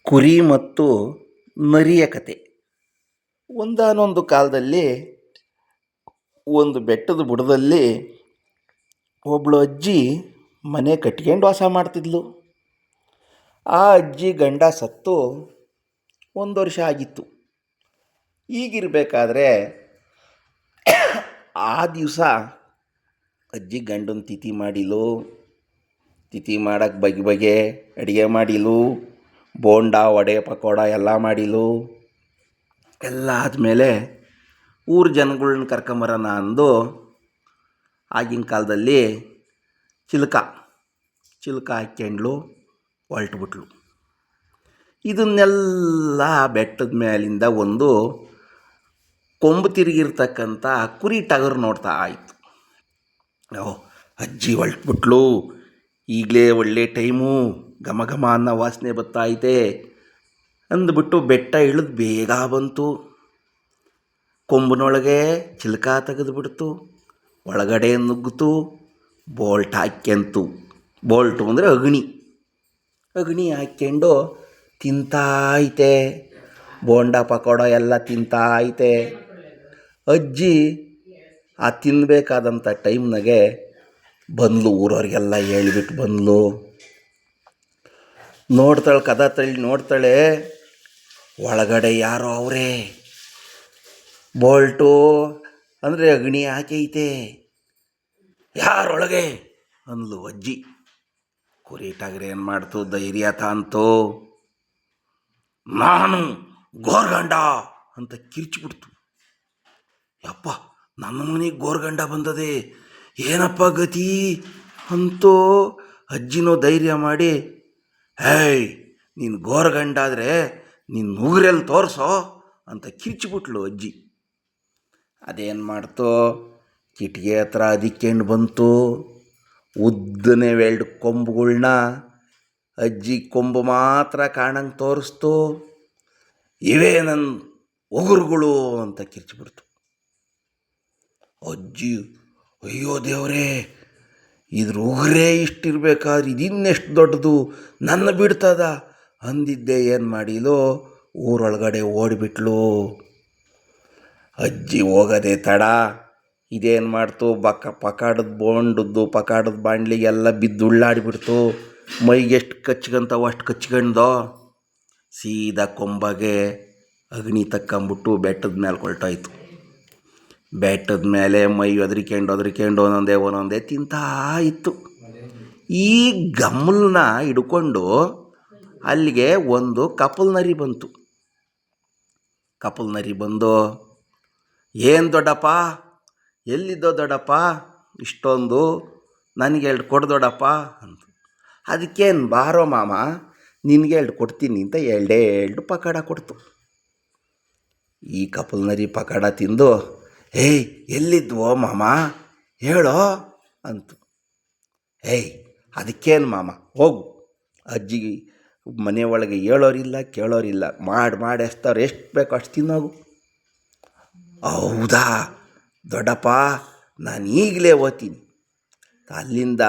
ಕುರಿ ಮತ್ತು ನರಿಯ ಕತೆ. ಒಂದಾನೊಂದು ಕಾಲದಲ್ಲಿ ಒಂದು ಬೆಟ್ಟದ ಬುಡದಲ್ಲಿ ಒಬ್ಬಳು ಅಜ್ಜಿ ಮನೆ ಕಟ್ಕೊಂಡು ವಾಸ ಮಾಡ್ತಿದ್ಲು. ಆ ಅಜ್ಜಿ ಗಂಡ ಸತ್ತು 1 ವರ್ಷ ಆಗಿತ್ತು. ಈಗಿರಬೇಕಾದ್ರೆ ಆ ದಿವಸ ಅಜ್ಜಿ ಗಂಡನ ತಿಥಿ ಮಾಡಿಲು. ತಿಥಿ ಮಾಡೋಕ್ಕೆ ಬಗೆ ಬಗೆ ಅಡುಗೆ ಮಾಡಿಲು. ಬೋಂಡ ವಡೆ ಪಕೋಡ ಎಲ್ಲ ಮಾಡಿಲು. ಎಲ್ಲ ಆದಮೇಲೆ ಊರ ಜನಗಳನ್ನ ಕರ್ಕೊಂಬರೋಣ ಅಂದು ಆಗಿನ ಕಾಲದಲ್ಲಿ ಚಿಲ್ಕ ಹಾಕ್ಕೊಂಡ್ಲು ಹೊರಟ್ಬಿಟ್ಲು. ಇದನ್ನೆಲ್ಲ ಬೆಟ್ಟದ ಮೇಲಿಂದ ಒಂದು ಕೊಂಬು ತಿರುಗಿರ್ತಕ್ಕಂಥ ಕುರಿ ಟಗರು ನೋಡ್ತಾ ಆಯಿತು. ಅಜ್ಜಿ ಹೊರಟ್ಬಿಟ್ಲು, ಈಗಲೇ ಒಳ್ಳೆ ಟೈಮು, ಘಮ ಘಮ ಅನ್ನೋ ವಾಸನೆ ಬರ್ತೈತೆ ಅಂದ್ಬಿಟ್ಟು ಬೆಟ್ಟ ಇಳಿದು ಬೇಗ ಬಂತು. ಕೊಂಬಿನೊಳಗೆ ಚಿಲ್ಕ ತೆಗೆದುಬಿಡ್ತು, ಒಳಗಡೆ ನುಗ್ಗಿತು, ಬೋಲ್ಟ್ ಹಾಕ್ಯಂತು. ಬೋಲ್ಟು ಅಂದರೆ ಅಗಣಿ ಹಾಕ್ಕೊಂಡು ತಿಂತಾಯಿತೆ. ಬೋಂಡ ಪಕೋಡ ಎಲ್ಲ ತಿಂತಾಯಿತೆ. ಅಜ್ಜಿ ಆ ತಿನ್ನಬೇಕಾದಂಥ ಟೈಮ್ನಾಗೆ ಬಂದ್ಲು. ಊರವ್ರಿಗೆಲ್ಲ ಹೇಳ್ಬಿಟ್ಟು ಬಂದ್ಲು. ನೋಡ್ತಾಳೆ, ಕದ ತಳ್ಳಿ ನೋಡ್ತಾಳೆ, ಒಳಗಡೆ ಯಾರೋ ಅವರೇ. ಬೋಲ್ಟು ಅಂದರೆ ಅಗ್ನಿ ಹಾಕೈತೆ. ಯಾರೊಳಗೆ ಅಂದ್ಲು ಅಜ್ಜಿ. ಕುರಿ ಟಗರು ಏನು ಮಾಡ್ತು, ಧೈರ್ಯ ತಾಂತು, ನಾನು ಗೋರ್ಗಂಡ ಅಂತ ಕಿರ್ಚಿಬಿಡ್ತು. ಯಪ್ಪ, ನನ್ನ ಮನೆಗೆ ಗೋರ್ಗಂಡ ಬಂದದೆ, ಏನಪ್ಪ ಗತಿ ಅಂತೂ ಅಜ್ಜಿನೋ ಧೈರ್ಯ ಮಾಡಿ, ಹೇಯ್ ನೀನು ಗೋರ್ಗಂಡ ಆದರೆ ನೀನು ಉಗುರೆಲ್ಲಿ ತೋರಿಸೋ ಅಂತ ಕಿರ್ಚಿಬಿಟ್ಲು ಅಜ್ಜಿ. ಅದೇನು ಮಾಡ್ತು, ಕಿಟಿಗೆ ಹತ್ರ ಅದಿಕ್ಕೊಂಡು ಬಂತು. ಉದ್ದನೆ 2 ಕೊಂಬುಗಳ್ನ ಅಜ್ಜಿ ಕೊಂಬು ಮಾತ್ರ ಕಾಣಂಗೆ ತೋರಿಸ್ತು. ಇವೇ ನನ್ನ ಉಗುರುಗಳು ಅಂತ ಕಿರ್ಚಿಬಿಡ್ತು. ಅಜ್ಜಿ, ಅಯ್ಯೋ ದೇವರೇ, ಇದ್ರ ಉಗುರೇ ಇಷ್ಟಿರ್ಬೇಕಾದ್ರೆ ಇದಿನ್ನೆಷ್ಟು ದೊಡ್ಡದು, ನನ್ನ ಬಿಡ್ತದ ಅಂದಿದ್ದೆ. ಏನು ಮಾಡಿಲು, ಊರೊಳಗಡೆ ಓಡಿಬಿಟ್ಲು. ಅಜ್ಜಿ ಹೋಗೋದೇ ತಡ, ಇದೇನು ಮಾಡ್ತು, ಪಕಾಡದ ಬಾಂಡ್ಲಿಗೆಲ್ಲ ಬಿದ್ದು ಉಳ್ಳಾಡಿಬಿಡ್ತು. ಮೈಗೆ ಎಷ್ಟು ಕಚ್ಕೊಂತವೋ ಅಷ್ಟು ಕಚ್ಕೊಂಡೋ ಸೀದಾ ಕೊಂಬಗೆ ಅಗ್ನಿ ತಕ್ಕಂಬಿಟ್ಟು ಬೆಟ್ಟದ ಮೇಲೆ ಹೊರಟಾಯ್ತು. ಬೆಟ್ಟದ ಮೇಲೆ ಮೈ ಒದರಿಕೊಂಡು ಒಂದೊಂದೇ ತಿಂತಾ ಇತ್ತು. ಈ ಗಮ್ಮಲನ್ನ ಹಿಡ್ಕೊಂಡು ಅಲ್ಲಿಗೆ ಒಂದು ಕಪಲ್ ನರಿ ಬಂತು. ಕಪಲ್ ನರಿ ಬಂದು, ಏನು ದೊಡ್ಡಪ್ಪ, ಎಲ್ಲಿದ್ದೋ ದೊಡ್ಡಪ್ಪ, ಇಷ್ಟೊಂದು ನನಗೆ 2 ಕೊಡು ದೊಡ್ಡಪ್ಪ ಅಂತ. ಅದಕ್ಕೇನು ಬಾರೋ ಮಾಮ, ನಿನಗೆ 2 ಕೊಡ್ತೀನಿ ಅಂತ 2 ಪಕೋಡ ಕೊಡ್ತು. ಈ ಕಪಲ್ ನರಿ ಪಕೋಡ ತಿಂದು, ಏಯ್ ಎಲ್ಲಿದ್ವೋ ಮಾಮ ಹೇಳೋ ಅಂತು. ಏಯ್ ಅದಕ್ಕೇನು ಮಾಮ, ಹೋಗು, ಅಜ್ಜಿ ಮನೆ ಒಳಗೆ ಹೇಳೋರಿಲ್ಲ ಕೇಳೋರಿಲ್ಲ, ಮಾಡಿ ಎಸ್ತವ್ರು, ಎಷ್ಟು ಬೇಕೋ ಅಷ್ಟು ತಿನ್ನೋಗು. ಹೌದಾ ದೊಡ್ಡಪ್ಪ, ನಾನು ಈಗಲೇ ಓದ್ತೀನಿ. ಅಲ್ಲಿಂದ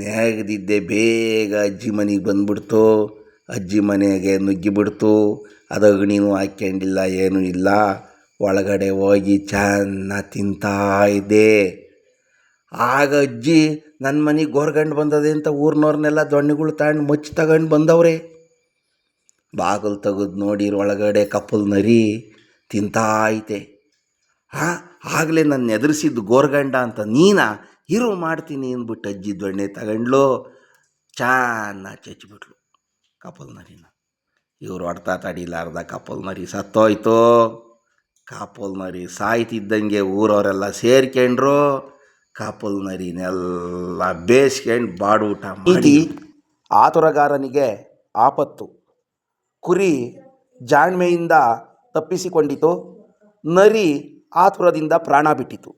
ನೆಗದಿದ್ದೆ ಬೇಗ ಅಜ್ಜಿ ಮನೆಗೆ ಬಂದ್ಬಿಡ್ತು. ಅಜ್ಜಿ ಮನೆಗೆ ನುಗ್ಗಿಬಿಡ್ತು. ಅದು ಅಗ್ನಿನೂ ಹಾಕ್ಕೊಂಡಿಲ್ಲ, ಏನೂ ಇಲ್ಲ. ಒಳಗಡೆ ಹೋಗಿ ಚೆನ್ನಾಗಿ ತಿಂತಾ ಇದ್ದೆ. ಆಗ ಅಜ್ಜಿ ನನ್ನ ಮನೆಗೆ ಗೋರ್ಗಂಡು ಬಂದದೆ ಅಂತ ಊರಿನವ್ರನ್ನೆಲ್ಲ ದೊಣ್ಣೆಗಳು ಮುಚ್ಚಿ ತಗೊಂಡು ಬಂದವ್ರೆ. ಬಾಗಿಲು ತೆಗೆದು ನೋಡಿರ ಒಳಗಡೆ ಕಪಲ್ ನರಿ ತಿಂತಾ ಐತೆ. ಆಗಲೇ ನನ್ನ ಎದುರಿಸಿದ್ದು ಗೋರ್ಗಂಡ ಅಂತ ನೀನಾ, ಇರು ಮಾಡ್ತೀನಿ ಅಂದ್ಬಿಟ್ಟು ಅಜ್ಜಿ ದೊಣ್ಣೆ ತಗೊಂಡ್ಲು, ಚೆನ್ನಾಗಿ ಚಚ್ಚಿಬಿಟ್ಲು ಕಪಲ್ ನರಿನ. ಇವ್ರು ಹೊಡ್ತಾ ತಡಿಲಾರ್ದ ಕಪಲ್ ನರಿ ಸತ್ತೋಯ್ತು. ಕಪಲ್ ನರಿ ಸಾಯ್ತಿದ್ದಂಗೆ ಊರವರೆಲ್ಲ ಸೇರ್ಕೊಂಡ್ರು. ಕಪಲ್ ನರಿನೆಲ್ಲ ಬೇಯಿಸ್ಕೊಂಡು ಬಾಡೂಟ ಮಾಡಿ. ಆತುರಗಾರನಿಗೆ ಆಪತ್ತು. ಕುರಿ ಜಾಣ್ಮೆಯಿಂದ ತಪ್ಪಿಸಿಕೊಂಡಿತು. ನರಿ ಆತುರದಿಂದ ಪ್ರಾಣ ಬಿಟ್ಟಿತು.